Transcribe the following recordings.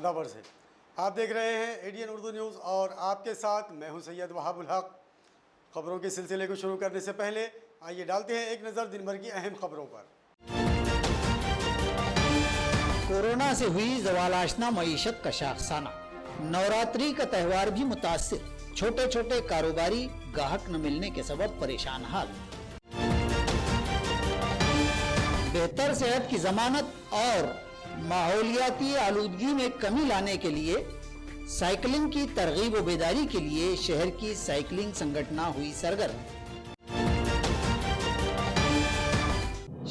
आदाब अर्ज़ है। आप देख रहे हैं एडीएन उर्दू न्यूज़ और आपके साथ मैं हूं सैयद वहाबुल हक। खबरों के सिलसिले को शुरू करने से पहले आइए डालते हैं एक नज़र दिन भर की अहम खबरों पर। कोरोना से हुई ज़वाल-आशना मईशत का शाखसाना, नवरात्रि का त्यौहार भी मुतासिर, छोटे छोटे कारोबारी गाहक न मिलने के सबब परेशान हाल। बेहतर सेहत की जमानत और माहौलियाती आलूदगी में कमी लाने के लिए साइकिलिंग की तरगीब व बेदारी के लिए शहर की साइकिलिंग संगठना हुई सरगर्म।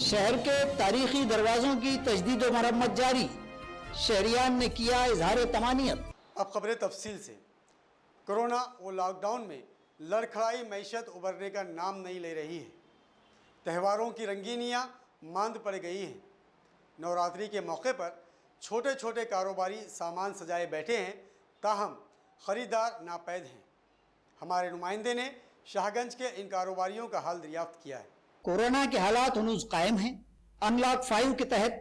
शहर के तारीखी दरवाजों की तजदीद व मरम्मत जारी, शहरियान ने किया इजहार तमानियत। अब खबरें तफसील से। कोरोना व लॉकडाउन में लड़खड़ाई मैशत उभरने का नाम नहीं ले रही है। त्योहारों की रंगीनियाँ मांद पड़ गई हैं। नवरात्रि के मौके पर छोटे छोटे कारोबारी सामान सजाए बैठे हैं, ताहम ख़रीदार नापैद हैं। हमारे नुमाइंदे ने शाहगंज के इन कारोबारियों का हाल दरियाफ्त किया है। कोरोना के हालात हनूज कायम हैं। अनलॉक 5 के तहत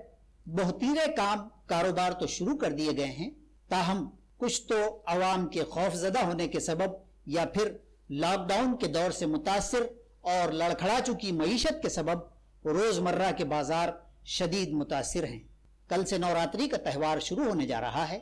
बहुतीरे काम कारोबार तो शुरू कर दिए गए हैं, ताहम कुछ तो अवाम के खौफजदा होने के सबब या फिर लॉकडाउन के दौर से मुतासिर और लड़खड़ा चुकी मईशत के सबब रोजमर्रा के बाजार शदीद मुतासिर हैं। कल से नवरात्रि का त्यौहार शुरू होने जा रहा है।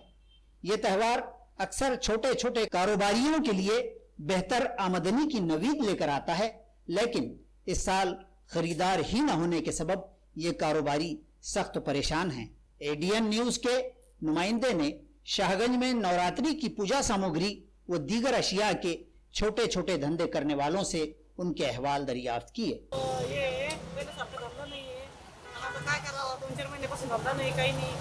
ये त्यौहार अक्सर छोटे छोटे कारोबारियों के लिए बेहतर आमदनी की नवीद लेकर आता है, लेकिन इस साल खरीदार ही न होने के सबब ये कारोबारी सख्त परेशान हैं। एडीएन न्यूज के नुमाइंदे ने शाहगंज में नवरात्रि की पूजा सामग्री व दीगर अशिया के छोटे छोटे धंधे करने वालों से उनके अहवाल दरियाफ्त किए। काय करावं, 2-4 महिन्यापासून धंदा नाही, काही नाही,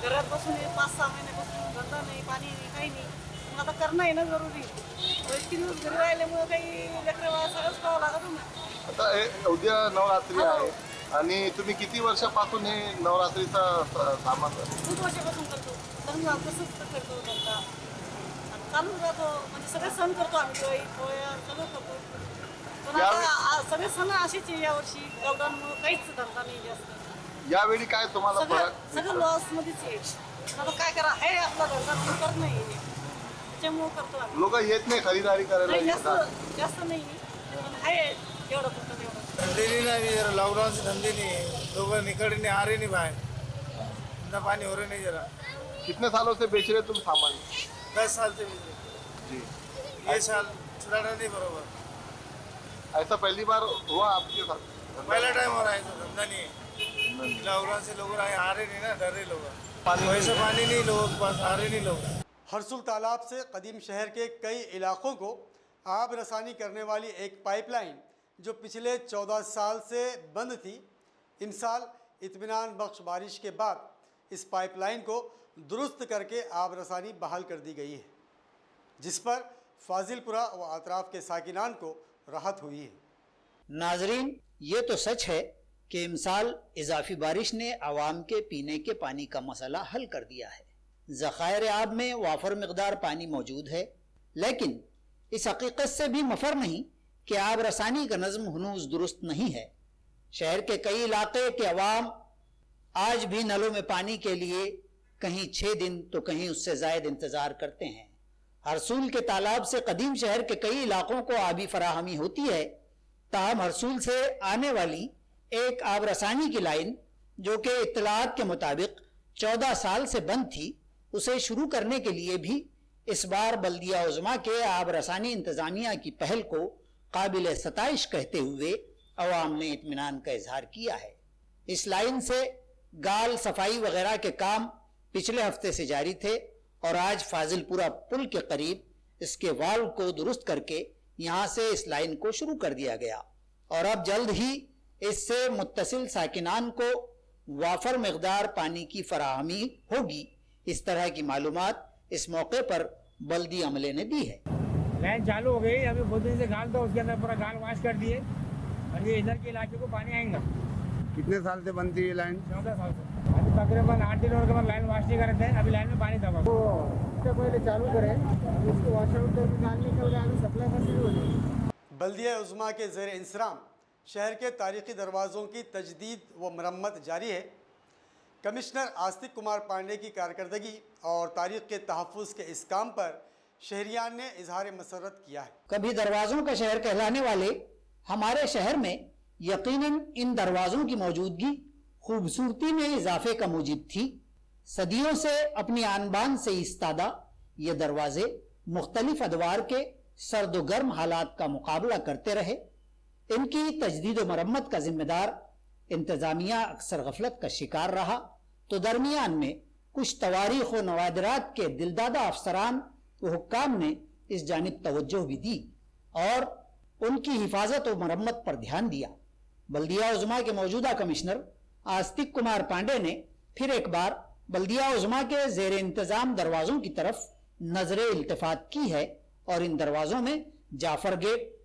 घरात बसून 5-6 महिन्यापासून धंदा नाही, पाणी नाही, काही नाही. मग आता करणं आहे ना जरुरी. इतके दिवस घरी राहिल्यामुळे काही लेकरं सगळंच करावं लागत ना. आता उद्या नवरात्री आहे आणि तुम्ही किती वर्षापासून हे नवरात्रीचा सामान खूप वर्षापासून करतो. धंदा तसंच करतो धंदा चालू राहतो. म्हणजे सगळे सण करतो आम्ही, दिवाळी पोळ्या सगळं करतो. पण आता सगळे सण असेच आहे यावर्षी. लॉकडाऊनमुळे काहीच धंदा नाही जास्त. यावेळी काय तुम्हाला सगळं लॉस मध्येच आहे. आता काय करा, हे आपला धंदा करत नाही, त्याच्यामुळे करतो आम्ही. लोक येत नाही खरीदारी करायला, जास्त नाही, पण आहे एवढं करतो तेवढं. धंधे नहीं जरा, लॉकडाउन से धंधे नहीं है, लोग निकल नहीं आ रहे नहीं बाहर, धंधा पानी हो रहे नहीं जरा। कितने सालों से बेच रहे तुम सामान? 10 साल से बेच रहे जी। ये साल छुड़ाना नहीं बरोबर। ऐसा पहली बार हुआ आपके साथ? पहला टाइम हो रहा है, तो धंधा नहीं है। लॉकडाउन से लोग आ रहे नहीं ना, डर रहे लोग, वैसे पानी नहीं लोगों के पास, आ रहे नहीं लोग। हरसुल तालाब से कदीम शहर के कई इलाकों को आब रसानी करने वाली एक पाइपलाइन जो पिछले 14 साल से बंद थी, इमसाल इत्मीनान बख्श बारिश के बाद इस पाइपलाइन को दुरुस्त करके आब रसानी बहाल कर दी गई है, जिस पर फाजिलपुरा व अतराफ़ के साकिनान को राहत हुई है। नाजरीन, ये तो सच है कि इमसाल इजाफी बारिश ने आवाम के पीने के पानी का मसला हल कर दिया है। ज़खायर आब में वाफर मकदार पानी मौजूद है, लेकिन इस हकीकत से भी मफर नहीं कि आब रसानी का नज़म हनूज दुरुस्त नहीं है। शहर के कई इलाके के अवाम आज भी नलों में पानी के लिए कहीं 6 दिन तो कहीं उससे ज़ायद इंतज़ार करते हैं। हरसूल के तालाब से कदीम शहर के कई इलाकों को आबी फराहमी होती है, ताहम हरसूल से आने वाली एक आब रसानी की लाइन जो कि इत्तलात के मुताबिक 14 साल से बंद थी, उसे शुरू करने के लिए भी इस बार बल्दिया उज़्मा के आब रसानी इंतज़ामिया की पहल को काबिल सताइश कहते हुए अवाम ने इत्मीनान का इजहार किया है। इस लाइन से गाल सफाई वगैरह के काम पिछले हफ्ते से जारी थे और आज फाजिलपुरा पुल के करीब इसके वाल्व को दुरुस्त करके यहाँ से इस लाइन को शुरू कर दिया गया और अब जल्द ही इससे मुत्तसिल साकिनान को वाफर मकदार पानी की फराहमी होगी। इस तरह की मालूमात इस मौके पर बल्दी अमले ने दी है। लाइन चालू हो गई, अभी बहुत दिन से गाल था, उसके अंदर पूरा गाल वाश कर दिए और ये इधर के इलाके को पानी आएगा। कितने साल से बनती है ये लाइन? 14 साल से। अभी तकरीबन 8 दिन और के बाद लाइन वाश नहीं करते हैं, अभी लाइन में पानी दबा। इससे पहले चालू करें, इसको वॉश आउट करके गाल निकल गया, अभी सप्लाई बंद हो जाएगी। बल्दिया उज़्मा के ज़ेर इंसराम शहर के तारीख़ी दरवाज़ों की तजदीद व मरम्मत जारी है। कमिश्नर आस्तिक कुमार पांडे की कारकर्दगी और तारीख के तहफ़्फ़ुज़ के इस काम पर शहरियान ने इजहार मसरत किया है। कभी दरवाज़ों का शहर कहलाने वाले हमारे शहर में यकीनन इन दरवाज़ों की मौजूदगी खूबसूरती में इजाफे का मूजिब थी। सदियों से अपनी आन-बान से इस्तादा ये दरवाजे मुख्तलिफ अदवार के सर्द व गर्म हालात का मुकाबला करते रहे। इनकी तजदीद व मरम्मत का जिम्मेदार इंतजामिया अक्सर गफलत का शिकार रहा, तो दरमियान में कुछ तवारीख व नवादिरात के दिलदादा अफसरान व हुक्काम ने इस जानिब तवज्जो भी दी और उनकी हिफाजत व मरम्मत पर ध्यान दिया। बल्दिया उज़्मा के मौजूदा कमिश्नर आस्तिक कुमार पांडे ने फिर एक बार बल्दिया उज़्मा के ज़ेर इंतज़ाम दरवाज़ों की तरफ नजर इल्तिफात की है और इन दरवाज़ों में जाफर गेट,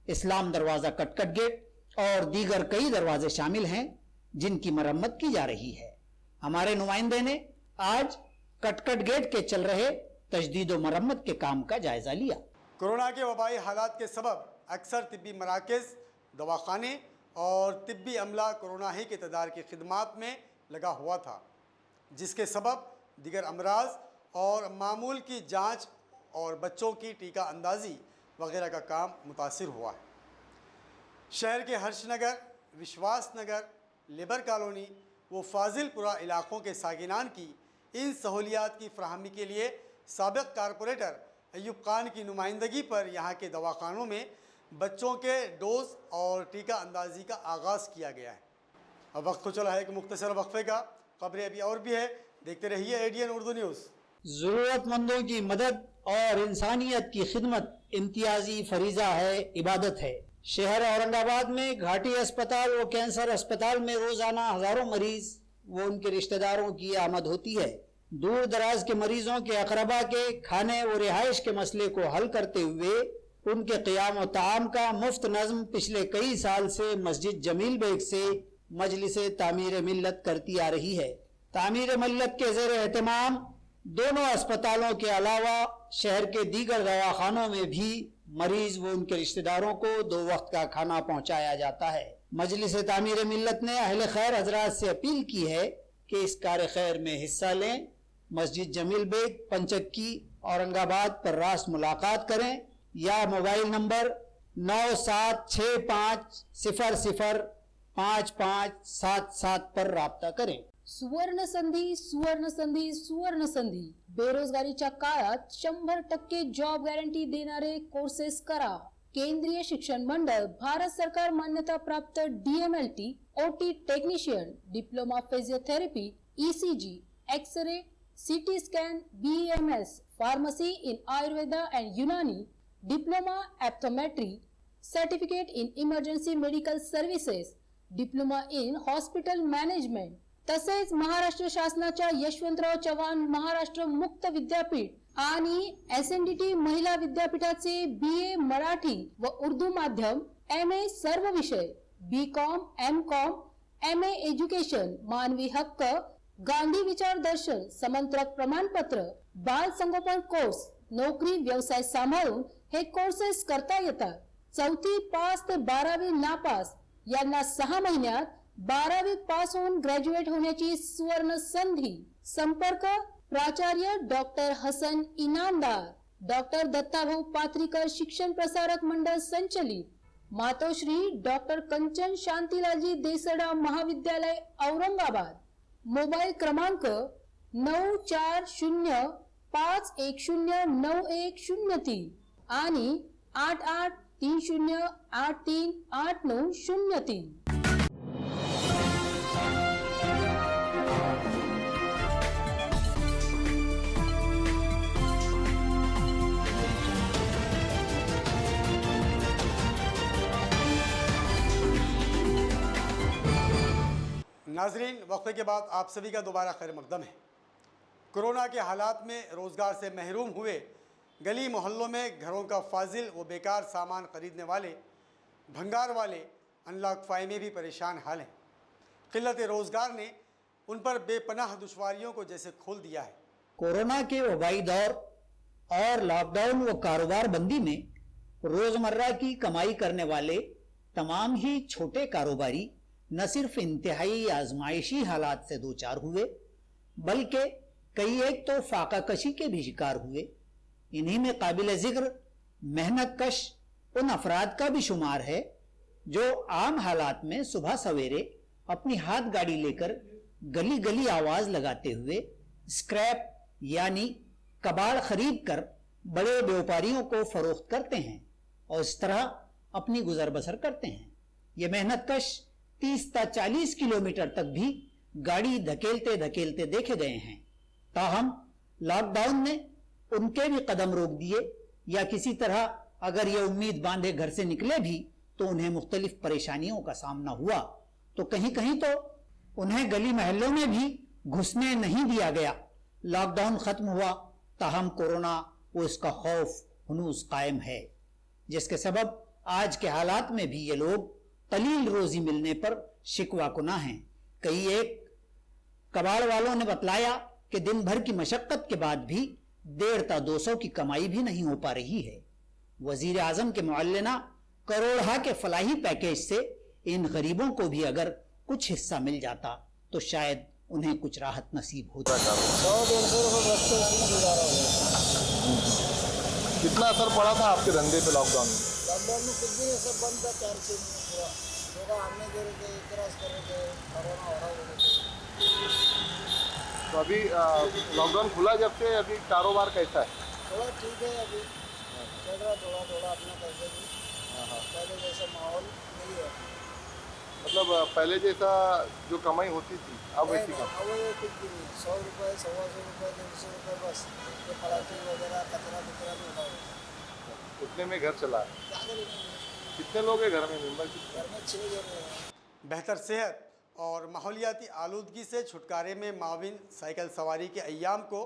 इस्लाम दरवाज़ा कटकट गेट और दीगर कई दरवाजे शामिल हैं जिनकी मरम्मत की जा रही है। हमारे नुमाइंदे ने आज कटकट गेट के चल रहे तजदीद व मरम्मत के काम का जायजा लिया। कोरोना के वबाई हालात के सबब अक्सर तिब्बी मराकज़, दवाखाने और तिब्बी अमला कोरोना ही के तदार की खिदमात में लगा हुआ था, जिसके सबब दीगर अमराज और मामूल की जांच और बच्चों की टीका अंदाजी वगैरह का काम मुतासिर हुआ है। शहर के हर्षनगर, विश्वास नगर, लेबर कॉलोनी व फाजिलपुरा इलाकों के साकिनान की इन सहूलियात की फराहमी के लिए साबिक़ कारपोरेटर अयूब खान की नुमाइंदगी पर यहाँ के दवाखानों में बच्चों के डोज और टीका अंदाजी का आगाज़ किया गया है। अब वक्त तो चला है कि मुख्तसर वक्फे का, खबरें अभी और भी है, देखते रहिए एडीएन उर्दू न्यूज़। ज़रूरतमंदों की मदद और इंसानियत की खिदमत इम्तियाजी फरीज़ा है, इबादत है। शहर औरंगाबाद में घाटी अस्पताल व कैंसर अस्पताल में रोज़ाना हज़ारों मरीज़ व उनके रिश्तेदारों की आमद होती है। दूर दराज के मरीजों के अकरबा के खाने व रिहाइश के मसले को हल करते हुए उनके क़ियाम व ताम का मुफ्त नज़्म पिछले कई साल से मस्जिद जमील बेग से मजलिस तामीर मिल्लत करती आ रही है। तामीर मिल्लत के ज़ेर एहतमाम दोनों अस्पतालों के अलावा शहर के दीगर दवाखानों में भी मरीज व उनके रिश्तेदारों को 2 वक्त का खाना पहुंचाया जाता है। मजलिस तामीर मिल्लत ने अहले खैर हजरात से अपील की है कि इस कार खैर में हिस्सा लें। मस्जिद जमील बेग, पंचक्की, औरंगाबाद पर रास्त मुलाकात करें या मोबाइल नंबर 9765005577 पर राब्ता करें। सुवर्ण संधी, सुवर्ण संधी, सुवर्ण संधी। बेरोजगारीच्या काळात 100% जॉब गॅरंटी देणारे कोर्सेस करा। केंद्रीय शिक्षण मंडळ, भारत सरकार मान्यता प्राप्त DMLT, OT technician, diploma physiotherapy, ECG, X ray, CT scan, BMS, pharmacy in Ayurveda and Unani, diploma optometry, certificate in emergency medical services, diploma in hospital management तसेच महाराष्ट्र शासनाच्या यशवंतराव चव्हाण महाराष्ट्र मुक्त विद्यापीठ आणि SNDT महिला विद्यापीठाचे BA मराठी व उर्दू माध्यम, MA सर्व विषय, BCom, MCom, MA एज्युकेशन, मानवी हक्क, गांधी विचार दर्शन, समंत्रक प्रमाणपत्र, बाल संगोपन कोर्स, नोकरी व्यवसाय सांभाळून हे कोर्सेस करता येतात। 4थी पास ते 12वी नापास यांना 6 महिन्यात 12वी पास होऊन ग्रॅज्युएट होण्याची सुवर्ण संधी। संपर्क प्राचार्य डॉक्टर हसन इनामदार, डॉक्टर दत्ताभाऊ पात्रीकर शिक्षण प्रसारक मंडळ संचलित, मातोश्री डॉक्टर कंचन शांतीलालजी देसडा महाविद्यालय औरंगाबाद। मोबाईल क्रमांक 9405109103 आणि 8830838903। नाजरीन, वक्फे के बाद आप सभी का दोबारा खैर मकदम है। कोरोना के हालात में रोज़गार से महरूम हुए गली मोहल्लों में घरों का फाजिल व बेकार सामान ख़रीदने वाले, भंगार वाले अनलॉक 5 में भी परेशान हाल हैं। किल्लत रोज़गार ने उन पर बेपनाह दुश्वारियों को जैसे खोल दिया है। कोरोना के वबाई दौर और लॉकडाउन व कारोबार बंदी में रोज़मर्रा की कमाई करने वाले तमाम ही छोटे कारोबारी न सिर्फ इंतहाई आजमाइशी हालात से दो चार हुए, बल्कि कई एक तो फाका कशी के भी शिकार हुए। इन्हीं में काबिल जिक्र मेहनत कश उन अफराद का भी शुमार है जो आम हालात में सुबह सवेरे अपनी हाथ गाड़ी लेकर गली गली आवाज लगाते हुए स्क्रैप यानी कबाड़ खरीद कर बड़े व्यापारियों को फरोख्त करते हैं और इस तरह अपनी गुजर बसर करते हैं। ये मेहनत कश 30 ता 40 किलोमीटर तक भी गाड़ी धकेलते धकेलते देखे गए हैं। ताहम लॉकडाउन ने उनके भी कदम रोक दिए या किसी तरह अगर ये उम्मीद बांधे घर से निकले भी तो उन्हें मुख्तलिफ परेशानियों का सामना हुआ। तो कहीं कहीं तो उन्हें गली महल्लों में भी घुसने नहीं दिया गया। लॉकडाउन खत्म हुआ, ताहम कोरोना वो इसका खौफ हुनूस कायम है, जिसके सबब आज के हालात में भी ये लोग कलील रोजी मिलने पर शिकवा कुना हैं। कई एक कबाड़ वालों ने बतलाया कि दिन भर की मशक्कत के बाद भी 150 ता 200 की कमाई भी नहीं हो पा रही है। वजीर आजम के मुअल्लिना करोड़ा के फलाही पैकेज से इन गरीबों को भी अगर कुछ हिस्सा मिल जाता तो शायद उन्हें कुछ राहत नसीब होती। 100-150 रुपये बचते उसमें गुजारा हो गया। कितना असर पड़ा था आपके धंधे पे लॉकडाउन में? लॉकडाउन में कुछ भी नहीं, सब बंद था 4-6 महीने पूरा। लोग आने दे रहे थे, इतराज कर रहे थे, कोरोना हो रहा बोले थे। तो अभी लॉकडाउन खुला जब से अभी कारोबार कैसा है? थोड़ा ठीक है, अभी चल रहा थोड़ा थोड़ा अपना पैसे भी। पहले जैसा माहौल नहीं है, मतलब पहले जैसा जो कमाई होती थी अब वैसी कम? अब वो कुछ भी नहीं, 100 रुपये 125 रुपये 150 रुपये बस। ये प्लास्टिक वगैरह कचरा नहीं उठा रहे, उतने में घर चला है। क्या करेंगे? कितने लोग हैं घर में, मेंबर कितने? घर में 6 जने हैं। बेहतर सेहत और माहौलियाती आलूदगी से छुटकारे में माविन साइकिल सवारी के अय्याम को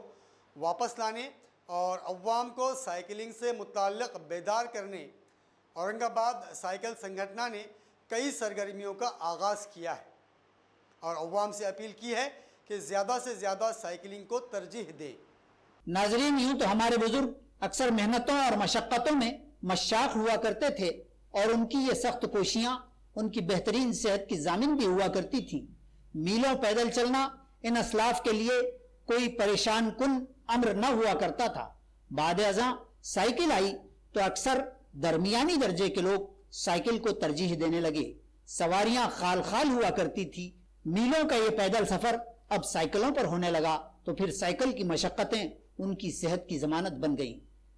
वापस लाने और अव्वाम को साइकिलिंग से मुताल्लिक़ बेदार करने औरंगाबाद साइकिल संगठन ने कई सरगर्मियों का आगाज़ किया है और अव्वाम से अपील की है कि ज़्यादा से ज़्यादा साइकिलिंग को तरजीह दें। नाजरीन, यूं तो हमारे बुजुर्ग अक्सर मेहनतों और मशक्क़तों में मशाक हुआ करते थे और उनकी ये सख्त कोशियां उनकी बेहतरीन सेहत की जामिन भी हुआ करती थी। मीलों पैदल चलना इन असलाफ के लिए कोई परेशान कुन अम्र न हुआ करता था। बाद अज़ां साइकिल आई तो अक्सर दरमियानी दर्जे के लोग साइकिल को तरजीह देने लगे। सवारियां खाल खाल हुआ करती थी। मीलों का ये पैदल सफर अब साइकिलों पर होने लगा तो फिर साइकिल की मशक्कतें उनकी सेहत की जमानत बन गई।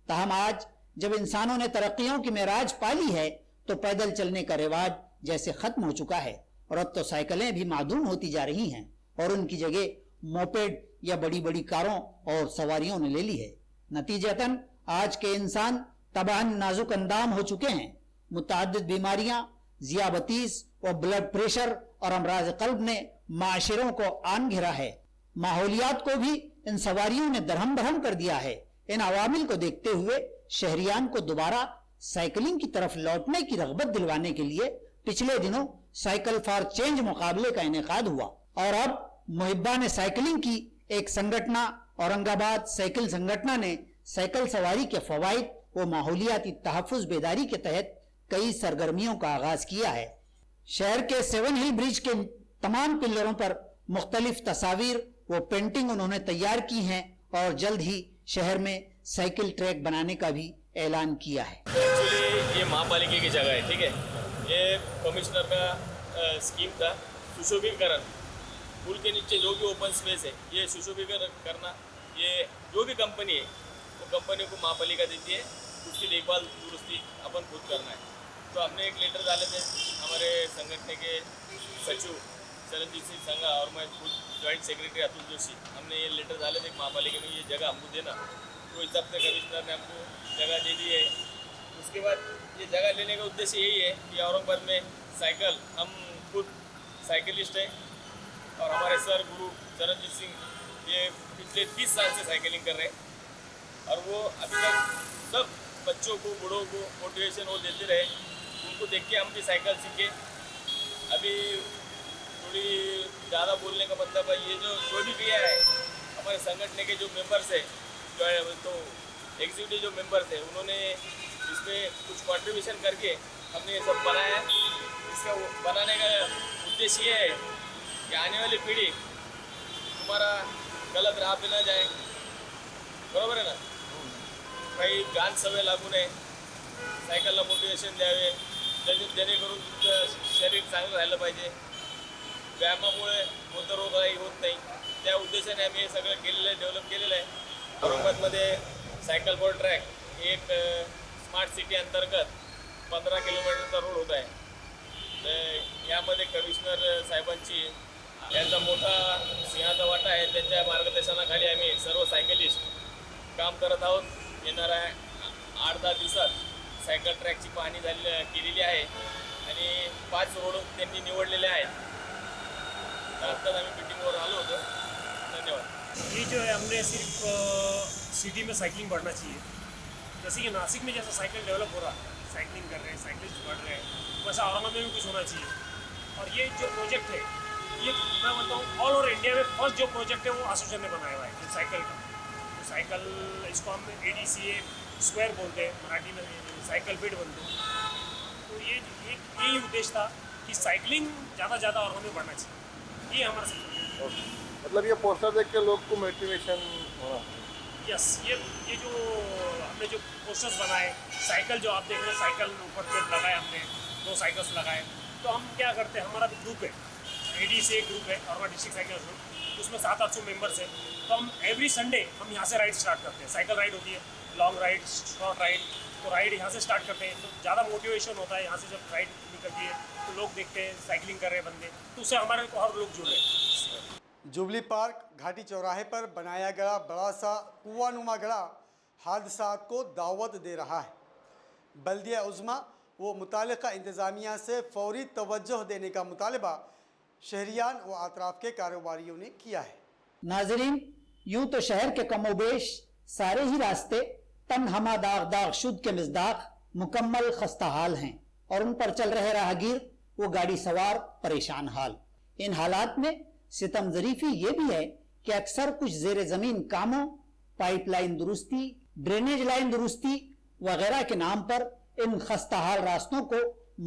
ताहम आज जब इंसानों ने तरक्कियों की मेराज पाली है तो पैदल चलने का रिवाज जैसे खत्म हो चुका है और अब तो साइकिलें भी मादूम होती जा रही हैं और उनकी जगह मोपेड या बड़ी बड़ी कारों और सवारियों ने ले ली है। नतीजतन आज के इंसान तबाहन नाजुक अंदाम हो चुके हैं। मुतअद्दिद बीमारियां, ज़ियाबतीस और ब्लड प्रेशर और अमराज कल्ब ने माशरों को आन घिरा है। माहौलियात को भी इन सवारियों ने दरहम बरहम कर दिया है। इन अवामिल को देखते हुए शहरियान को दोबारा साइकिलिंग की तरफ लौटने की रगबत दिलवाने के लिए पिछले दिनों साइकिल फॉर चेंज मुकाबले का इनेकाद हुआ और अब मुहिब्बान साइकिलिंग की एक संगठना औरंगाबाद साइकिल संगठना ने साइकिल सवारी के फवाइद व माहौलियाती तहफ़्फ़ुज़ बेदारी के तहत कई सरगर्मियों का आगाज किया है। शहर के 7 हिल ब्रिज के तमाम पिल्लरों पर मुख्तलिफ तस्वीर व पेंटिंग उन्होंने तैयार की हैं और जल्द ही शहर में साइकिल ट्रैक बनाने का भी ऐलान किया है। एक्चुअली ये महापालिका की जगह है, ठीक है। ये कमिश्नर का स्कीम था सुशोभीकरण। पुल के नीचे जो भी ओपन स्पेस है ये सुशोभीकरण करना, ये जो भी कंपनी है वो कंपनी को महापालिका देती है, उसकी देखभाल दुरुस्ती अपन खुद करना है। तो हमने एक लेटर डाले थे हमारे संगठन के सचिव चरणजीत सिंह संघा और मैं खुद जॉइंट सेक्रेटरी अतुल जोशी, हमने ये लेटर डाले थे महापालिका में ये जगह हमको देना। तो इस हफ्ते कमिश्नर ने हमको जगह दे दी है। उसके बाद ये जगह लेने का उद्देश्य यही है कि औरंगाबाद में साइकिल, हम खुद साइकिलिस्ट हैं और हमारे सर गुरु चरणजीत सिंह ये पिछले 30 साल से साइकिलिंग कर रहे हैं और वो अभी तक सब बच्चों को, बूढ़ों को मोटिवेशन वो देते रहे। उनको देख के हम भी साइकिल सीखे। अभी थोड़ी ज़्यादा बोलने का मतलब है, ये जो भी किया है हमारे संगठन के जो मेंबर्स है, जो है तो एग्जीक्यूटिव जो मेंबर्स है, उन्होंने इसमें कुछ कंट्रीब्यूशन करके हमने ये सब बनाया है। इसका बनाने का उद्देश्य ये है कि आने वाली पीढ़ी तुम्हारा गलत राह पे न जाए, बरोबर आहे ना. काही घाण सवय लागू नये, सायकलला मोटिवेशन द्यावे, जेणेकरून तुमचं शरीर चांगलं राहिलं पाहिजे. व्यायामामुळे कोणतं रोगराई होत नाही, त्या उद्देशाने आम्ही हे सगळं केलेलं आहे, डेव्हलप केलेलं आहे. औरंगाबादमध्ये सायकल फॉर ट्रॅक एक स्मार्ट सिटी अंतर्गत 15 किलोमीटरचा रोड होत आहे. तर यामध्ये कमिशनर साहेबांची यांचा मोठा सिंहाचा वाटा आहे. त्यांच्या मार्गदर्शनाखाली आम्ही सर्व सायकलिस्ट काम करत आहोत. येणाऱ्या 8-10 दिवसात सायकल ट्रॅकची पाहणी केलेली आहे आणि 5 रोड त्यांनी निवडलेले आहेत. तर आत्ताच आम्ही मीटिंगवर आलो होतो. धन्यवाद. ये जो है हमने सिर्फ सिटी में साइकिलिंग बढ़ना चाहिए. जैसे कि नासिक में जैसा साइकिल डेवलप हो रहा है, साइकिलिंग कर रहे हैं, साइकिलिस्ट बढ़ रहे हैं, वैसा औरंगाबाद में भी कुछ होना चाहिए. और ये जो प्रोजेक्ट है, ये मैं बोलता हूँ ऑल ओवर इंडिया में फर्स्ट जो प्रोजेक्ट है वो एसोसिएशन ने बनाया हुआ है, जो साइकिल का. तो साइकिल इसको हम ADCA स्क्वायर बोलते हैं, मराठी में साइकिल फिट बोलते हैं. तो ये यही उद्देश्य था कि साइकिलिंग ज़्यादा औरंगाबाद में बढ़ना चाहिए. ये हमारा सपना. मतलब ये पोस्टर देख के लोग को मोटिवेशन होना. यस, ये जो हमने जो पोस्टर्स बनाए, साइकिल जो आप देख रहे हैं, साइकिल ऊपर पेड़ लगाए हमने, 2 साइकिल्स लगाए. तो हम क्या करते हैं, हमारा ग्रुप है, ADCA ग्रुप है और डिस्ट्रिक्ट साइकिल ग्रुप, उसमें 700-800 मेंबर्स हैं. तो हम एवरी संडे हम यहाँ से राइड स्टार्ट करते हैं. साइकिल राइड होती है, लॉन्ग राइड, शॉर्ट राइड. तो राइड यहाँ से स्टार्ट करते हैं, तो ज़्यादा मोटिवेशन होता है. यहाँ से जब राइड निकलती है तो लोग देखते हैं साइकिलिंग कर रहे हैं बंदे, तो उससे हमारे को और लोग जुड़ रहे हैं. जुबली पार्क घाटी चौराहे पर बनाया गया बड़ा सा कुआनुमा गड़ा हादसात को दावत दे रहा है. बल्दिया उज़्मा व मुतालिका इंतज़ामिया से फौरी तवज्जो देने का मुतालबा शहरियान व अतराफ़ के कारोबारियों ने किया है. नाजरीन, यूं तो शहर के कमोबेश सारे ही रास्ते तनहमा दाग शुद्ध के मिज़दाक मुकम्मल खस्ता हाल हैं और उन पर चल रहे राहगीर वो गाड़ी सवार परेशान हाल. इन हालात में सितम ज़रीफ़ी ये भी है कि अक्सर कुछ ज़ेर ज़मीन कामों, पाइपलाइन दुरुस्ती, ड्रेनेज लाइन दुरुस्ती वगैरह के नाम पर इन खस्ताहाल रास्तों को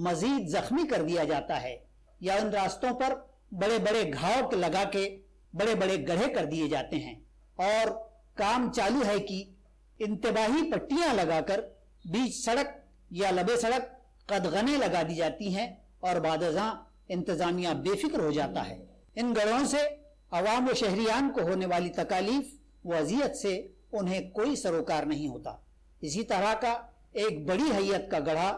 मजीद जख्मी कर दिया जाता है या इन रास्तों पर बड़े बड़े घाव लगा के बड़े बड़े गड्ढे कर दिए जाते हैं. और काम चालू है कि इंतबाही पट्टियां लगाकर बीच सड़क या लबे सड़क कदगने लगा दी जाती हैं और बादज़ां इंतज़ामिया बेफिक्र हो जाता है. इन गढ़ों से अवाम व शहरियान को होने वाली तकालीफ व अजियत से उन्हें कोई सरोकार नहीं होता. इसी तरह का एक बड़ी हैयत का गढ़ा,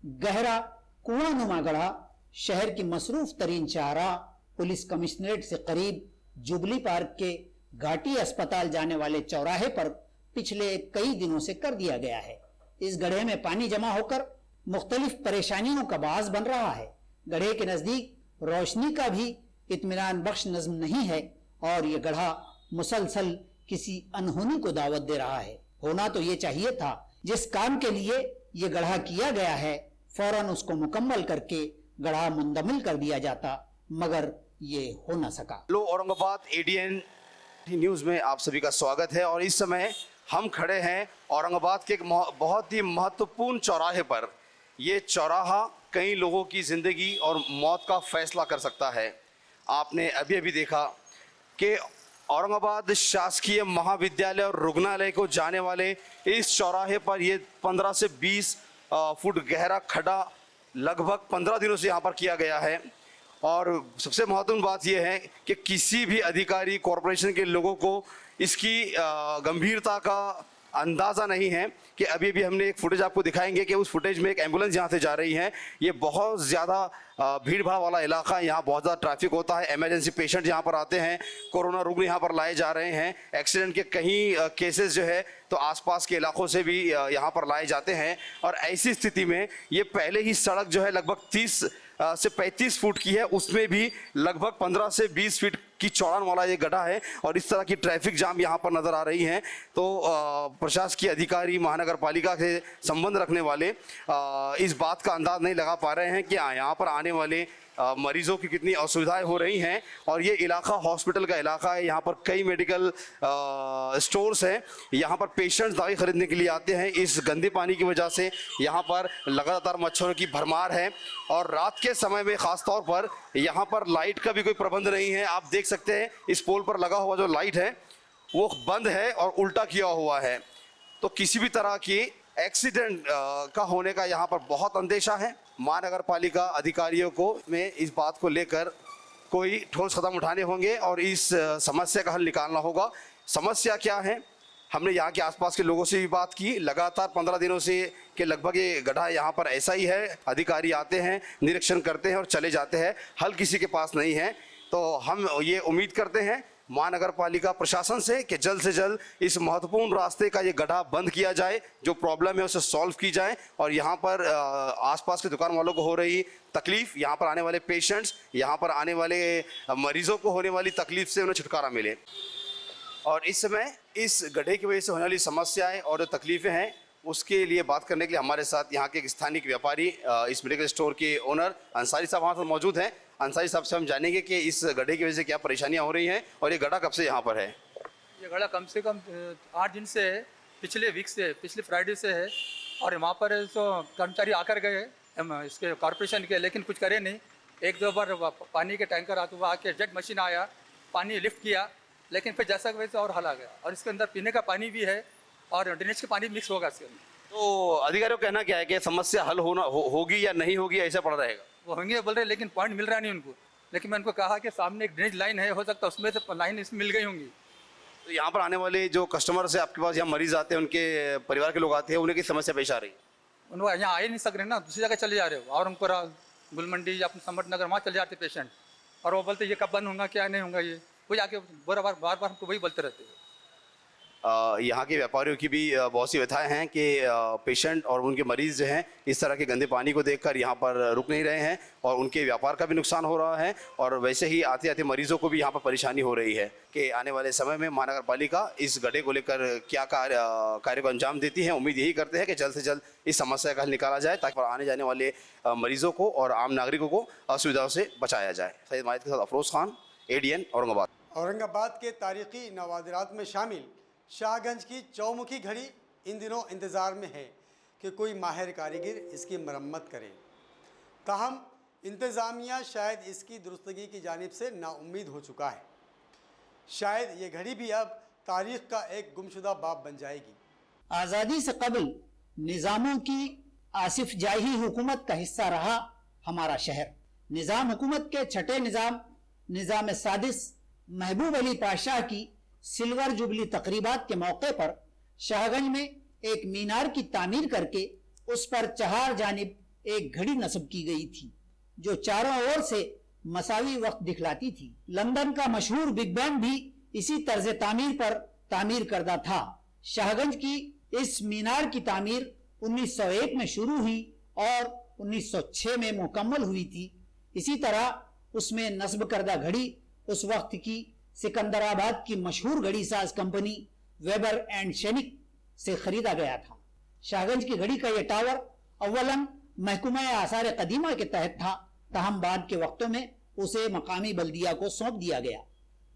गहरा कुआनुमा गढ़ा शहर की मसरूफ तरीन शाहराह पुलिस कमिश्नरेट से करीब जुबली पार्क के घाटी अस्पताल जाने वाले चौराहे पर पिछले कई दिनों से कर दिया गया है. इस गड्ढे में पानी जमा होकर मुख्तलिफ परेशानियों का बाज़ बन रहा है. गड्ढे के नज़दीक रोशनी का भी इत्मीनान बख्श नज़्म नहीं है और ये गड्ढा मुसलसल किसी अनहोनी को दावत दे रहा है. होना तो ये चाहिए था, जिस काम के लिए ये गड्ढा किया गया है फौरन उसको मुकम्मल करके गड्ढा मुंदमिल कर दिया जाता, मगर ये हो न सका. हेलो औरंगाबाद, ADN न्यूज़ में आप सभी का स्वागत है. और इस समय हम खड़े हैं औरंगाबाद के एक बहुत ही महत्वपूर्ण चौराहे पर. ये चौराहा कई लोगों की ज़िंदगी और मौत का फैसला कर सकता है. आपने अभी अभी देखा कि औरंगाबाद शासकीय महाविद्यालय और रुग्णालय को जाने वाले इस चौराहे पर ये 15 से 20 फुट गहरा खड्डा लगभग 15 दिनों से यहाँ पर किया गया है. और सबसे महत्वपूर्ण बात यह है कि किसी भी अधिकारी कॉरपोरेशन के लोगों को इसकी गंभीरता का अंदाज़ा नहीं है. कि अभी भी हमने एक फुटेज आपको दिखाएंगे कि उस फुटेज में एक एम्बुलेंस यहाँ से जा रही है. ये बहुत ज़्यादा भीड़ भाड़ वाला इलाका है, यहाँ बहुत ज़्यादा ट्रैफिक होता है. इमरजेंसी पेशेंट यहाँ पर आते हैं, कोरोना रुग्ण यहाँ पर लाए जा रहे हैं. एक्सीडेंट के कई केसेस जो है तो आसपास के इलाकों से भी यहाँ पर लाए जाते हैं. और ऐसी स्थिति में ये पहले ही सड़क जो है लगभग 30 से 35 फुट की है, उसमें भी लगभग 15 से 20 फीट की चौड़ान वाला ये गड्ढा है. और इस तरह की ट्रैफिक जाम यहाँ पर नज़र आ रही है. तो प्रशासकीय अधिकारी, महानगर पालिका से संबंध रखने वाले इस बात का अंदाज नहीं लगा पा रहे हैं कि यहाँ पर आने वाले मरीजों की कितनी असुविधाएं हो रही हैं। और ये इलाका हॉस्पिटल का इलाका है, यहाँ पर कई मेडिकल स्टोर्स हैं, यहाँ पर पेशेंट्स दवाई खरीदने के लिए आते हैं। इस गंदे पानी की वजह से यहाँ पर लगातार मच्छरों की भरमार है और रात के समय में ख़ास तौर पर यहाँ पर लाइट का भी कोई प्रबंध नहीं है। आप देख सकते हैं इस पोल पर लगा हुआ जो लाइट है वो बंद है और उल्टा किया हुआ है, तो किसी भी तरह की एक्सीडेंट का होने का यहाँ पर बहुत अंदेशा है। महानगर पालिका अधिकारियों को में इस बात को लेकर कोई ठोस कदम उठाने होंगे और इस समस्या का हल निकालना होगा। समस्या क्या है, हमने यहाँ के आसपास के लोगों से भी बात की। लगातार 15 दिनों से के लगभग ये गड्ढा यहाँ पर ऐसा ही है। अधिकारी आते हैं, निरीक्षण करते हैं और चले जाते हैं, हल किसी के पास नहीं है। तो हम ये उम्मीद करते हैं महानगर पालिका प्रशासन से कि जल्द से जल्द इस महत्वपूर्ण रास्ते का ये गड्ढा बंद किया जाए, जो प्रॉब्लम है उसे सॉल्व की जाए और यहाँ पर आसपास के दुकान वालों को हो रही तकलीफ, यहाँ पर आने वाले पेशेंट्स, यहाँ पर आने वाले मरीजों को होने वाली तकलीफ से उन्हें छुटकारा मिले। और इस समय इस गड्ढे की वजह से होने वाली समस्याएं और जो तकलीफ़ें हैं उसके लिए बात करने के लिए हमारे साथ यहाँ के एक स्थानीय व्यापारी, इस मेडिकल स्टोर के ओनर अंसारी साहब हमारे साथ मौजूद हैं। अंसारी साहब से हम जानेंगे कि इस गड्ढे की वजह से क्या परेशानियाँ हो रही हैं और ये गड्ढा कब से यहाँ पर है। ये गड्ढा कम से कम 8 दिन से है, पिछले वीक से, पिछले फ्राइडे से है। और वहाँ पर तो कर्मचारी आकर गए इसके कॉरपोरेशन के, लेकिन कुछ करे नहीं। 1-2 बार पानी के टैंकर आते हुआ आके जेट मशीन आया, पानी लिफ्ट किया, लेकिन फिर जैसा वैसे और हल आ गया। और इसके अंदर पीने का पानी भी है और ड्रेनेज का पानी मिक्स होगा इसके अंदर। तो अधिकारियों का कहना क्या है कि समस्या हल होगी या नहीं होगी, ऐसा पड़ा रहेगा? वो होंगे बोल रहे, लेकिन पॉइंट मिल रहा नहीं उनको। लेकिन मैं उनको कहा कि सामने एक ड्रेनेज लाइन है, हो सकता है उसमें से लाइन इसमें मिल गई होंगी। तो यहाँ पर आने वाले जो कस्टमर्स है आपके पास, यहाँ मरीज आते हैं, उनके परिवार के लोग आते हैं, उन्हें की समस्या पेश आ रही है? उनको यहाँ आ ही नहीं सक रहे ना, दूसरी जगह चले जा रहे हो, औरंगपुरा, गुलमंडी या अपने संबट नगर, वहाँ चले जाते पेशेंट। और वो बोलते ये कब बंद होगा, क्या नहीं होगा, ये वही आके बार बार हमको वही बोलते रहते हैं। यहाँ के व्यापारियों की भी बहुत सी व्यथाएं हैं कि पेशेंट और उनके मरीज़ जो हैं इस तरह के गंदे पानी को देखकर यहाँ पर रुक नहीं रहे हैं और उनके व्यापार का भी नुकसान हो रहा है। और वैसे ही आते आते मरीज़ों को भी यहाँ पर परेशानी हो रही है कि आने वाले समय में महानगर पालिका इस गड्ढे को लेकर क्या कार्य को अंजाम देती है। उम्मीद यही करते हैं कि जल्द से जल्द इस समस्या का हल निकाला जाए ताकि आने जाने वाले मरीज़ों को और आम नागरिकों को असुविधाओं से बचाया जाए। सैयद माहिद के साथ अफरोज़ खान, ADN औरंगाबाद। औरंगाबाद के तारीख़ी नवादिरात में शामिल शाहगंज की चौमुखी घड़ी इन दिनों इंतज़ार में है कि कोई माहिर कारीगर इसकी मरम्मत करे। ताहम इंतज़ामिया शायद इसकी दुरुस्तगी की जानिब से नाउम्मीद हो चुका है। शायद ये घड़ी भी अब तारीख़ का एक गुमशुदा बाब बन जाएगी। आज़ादी से कबल निज़ामों की आसिफ जाही हुकूमत का हिस्सा रहा हमारा शहर। निज़ाम हुकूमत के छठे निज़ाम सादिस महबूब अली पाशाह की सिल्वर जुबली तकरीबात के मौके पर शाहगंज में एक मीनार की तामीर करके उस पर चार जानिब एक घड़ी नस्ब की गई थी जो चारों ओर से मसावी वक्त दिखलाती थी। लंदन का मशहूर बिग बैंड भी इसी तर्ज तामीर पर तामीर करदा था। शाहगंज की इस मीनार की तामीर 1901 में शुरू हुई और 1906 में मुकम्मल हुई थी। इसी तरह उसमें नस्ब करदा घड़ी उस वक्त की सिकंदराबाद की मशहूर घड़ी साज कंपनी वेबर एंड शेनिक से खरीदा गया था। शाहगंज की घड़ी का यह टावर अव्वलन महकमा आसार कदीमा के तहत था, ताहम बाद के वक्तों में उसे मकामी बल्दिया को सौंप दिया गया।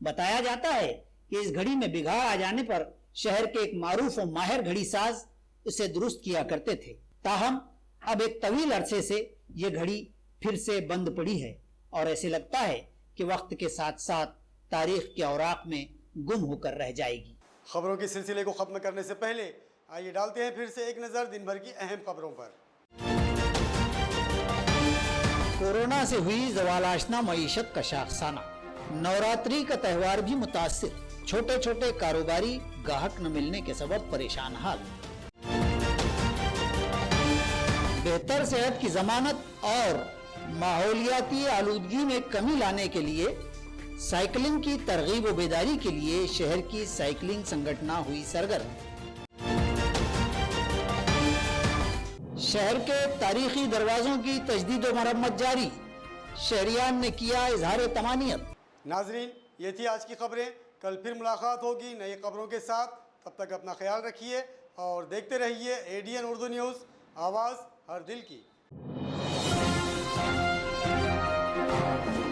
बताया जाता है कि इस घड़ी में बिगाड़ आ जाने पर शहर के एक मारूफ और माहिर घड़ी साज इसे दुरुस्त किया करते थे। ताहम अब एक तवील अरसे से यह घड़ी फिर से बंद पड़ी है और ऐसे लगता है कि वक्त के साथ साथ तारीख के औराक में गुम होकर रह जाएगी। खबरों के सिलसिले को खत्म करने से पहले आइए डालते हैं फिर से एक नज़र दिन भर की अहम खबरों पर। कोरोना से हुई ज़वाल-आशना मईशत का शाखसाना। नवरात्रि का त्यौहार भी मुतासिर। छोटे छोटे कारोबारी गाहक न मिलने के सबब परेशान हाल। बेहतर सेहत की जमानत और माहौलियाती आलूदगी में कमी लाने के लिए साइकिलिंग की तरगीब व बेदारी के लिए शहर की साइकिलिंग संगठना हुई सरगर्म। शहर के तारीखी दरवाजों की तजदीद व मरम्मत जारी। शहरियान ने किया इजहार तमानियत। नाजरीन, ये थी आज की खबरें। कल फिर मुलाकात होगी नई खबरों के साथ। तब तक अपना ख्याल रखिए और देखते रहिए ADN उर्दू न्यूज़, आवाज़ हर दिल की। है।